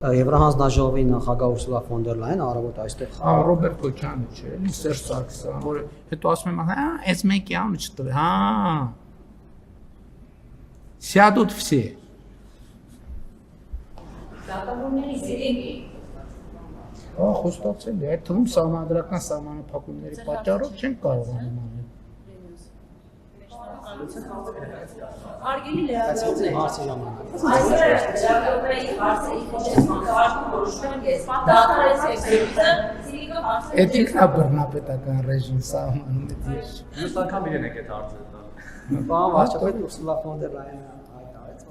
Եվրահանձնաժողովի նախագահ Ուրսուլա ֆոն դեր Լայան առավոտ այստեղ Ռոբերտ Քոչյանը չէ, Սերժ Սարգսյանը, որը հետո ասում եմ, այս մեկի անունը չտվի, Сядут все. Խոստացել է, այդ թվում սահմանադրական սահմանափակումների պատճառով չեն կարողանում անել։ Արգելի լեհացել հարցի ժամանակ։ Այսօր լեհացողների հարցերի խոչեցման կարգում որոշում են կեսման դատարանից էքսպերտիզը սիրիկը հարցերի Այդ ինքն է բռնապետական ռեժիմ սահմանում է դիժ։ Մյուս անգամ իրեն եք այդ հարցը տալ։ Պարոն վարչապետ Ուրսուլա ֆոն դեր Լայանը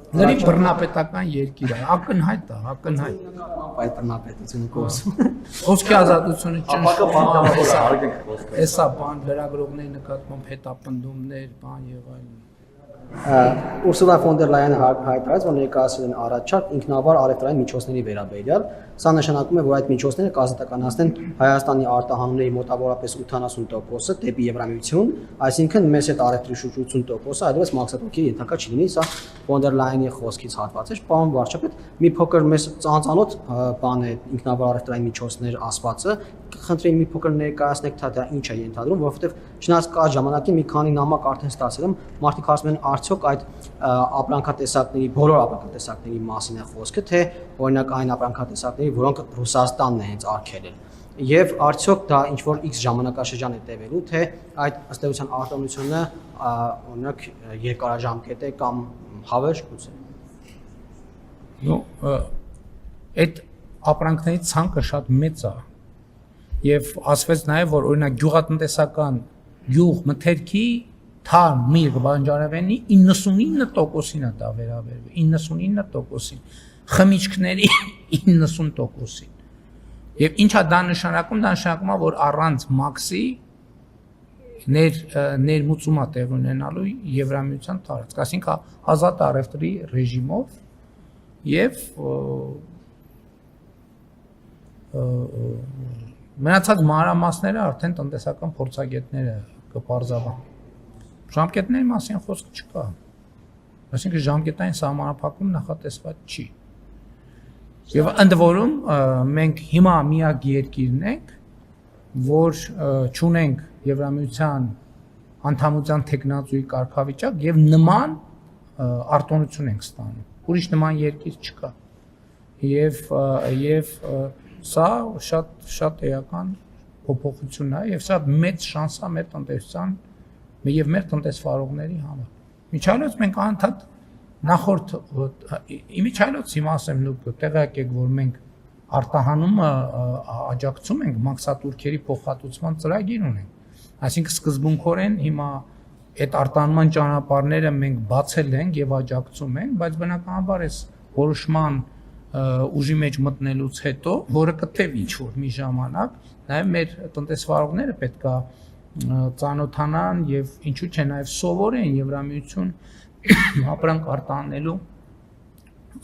Ների բռնապետական երկիր է, ակնհայտ է, ակնհայտ։ այդ բռնապետությունը կորսում։ Խոսքի ազատությունը Ապակը բանտավորը հարգենք խոսքը։ Հեսա բան վերագրողների նկատմամբ հետապնդումներ, բան եւ այլն։ Ուրսուլա ֆոն դեր Լայանը հայտարարեց, որ ներկայացրել են առաջարկ ինքնավար առևտրային միջոցների վերաբերյալ։ Սա նշանակում է, որ այդ միջոցները կազմականացնեն Հայաստանի արտահանումների մոտավորապես 80%-ը դեպի Եվրամիություն, այսինքն մեծ այդ առևտրի շուրջ 80%-ը այլևս մաքսատուկի ենթակա չի լինի, սա ֆոն դեր Լայանի խոսքից հատված է։ Պարոն վարչապետ, մի փոքր մեծ ծանոթ բան է ինքնավար առևտրային միջոցներ ասվածը, խնդրեմ մի փոքր ներկայացնեք, թե դա ինչ է ենթադրում, որովհետև չնայած կա ժամանակի մի քանի նամակ արդեն ստացել եմ, մարդիկ ասում են արդյոք այդ ապրանքատեսակների բոլոր ապրանքատեսակների մասին է խոսքը, թե օրինակ այն ապրանքատեսակների, որոնք Ռուսաստանն է հենց արգելել։ Եվ արդյոք դա ինչ որ X ժամանակաշրջան է տևելու, թե այդ ըստ էության արտոնությունը օրինակ երկարաժամկետ է կամ հավերժ գուցե։ Ну, այդ ապրանքների ցանկը շատ մեծ է։ Եվ ասվեց նաև, որ օրինակ գյուղատնտեսական գյուղ մթերքի թարմ միրգ բանջարեղենի 99%-ին է դա վերաբերվում, 99%-ին, խմիչքների 90%-ին։ Եվ ինչա դա նշանակում, դա նշանակում է, որ առանց մաքսի ներմուծում է տեղ ունենալու Եվրամիության տարածք, այսինքն ազատ առևտրի ռեժիմով եւ մնացած մանրամասները արդեն տնտեսական փորձագետները կպարզաբան։ Ժամկետների մասին խոսք չկա։ Այսինքն ժամկետային սահմանափակում նախատեսված չի։ Եվ ընդ որում մենք հիմա միակ երկիրն ենք, որ չունենք Եվրամիության անդամության տեխնացուի կարգավիճակ եւ նման արտոնություն ենք ստանում։ Ուրիշ նման երկիր չկա։ Եվ սա շատ էական փոփոխություն է եւ սա մեծ շանս է մեր տնտեսության եւ մեր տնտեսվարողների համար։ Միջայլոց մենք անընդհատ նախորդ իմիջայլոց հիմա ասեմ դուք տեղյակ եք, որ մենք արտահանումը աջակցում ենք մաքսատուրքերի փոխհատուցման ծրագիր ունենք։ Այսինքն սկզբունքորեն հիմա այդ արտահանման ճանապարհները մենք բացել ենք եւ աջակցում ենք, բայց բնականաբար այս որոշման ուժի մեջ մտնելուց հետո, որը կտեվի ինչ-որ մի ժամանակ, նաև մեր տնտեսվարողները պետքա ծանոթանան եւ ինչու՞ չէ նաև սովորեն Եվրամիություն ապրանք արտահանելու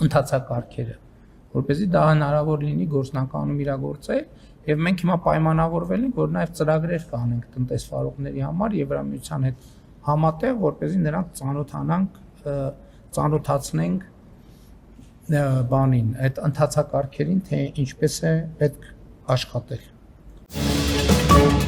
ընթացակարգերը, որպեսզի դա հնարավոր լինի գործնականում իրագործել եւ մենք հիմա պայմանավորվել ենք, որ նաև ծրագրեր կանենք տնտեսվարողների համար Եվրամիության հետ համատեղ, որպեսզի նրանք ծանոթացնենք բանին, այդ ընթացակարգերին, թե ինչպես է պետք աշխատել։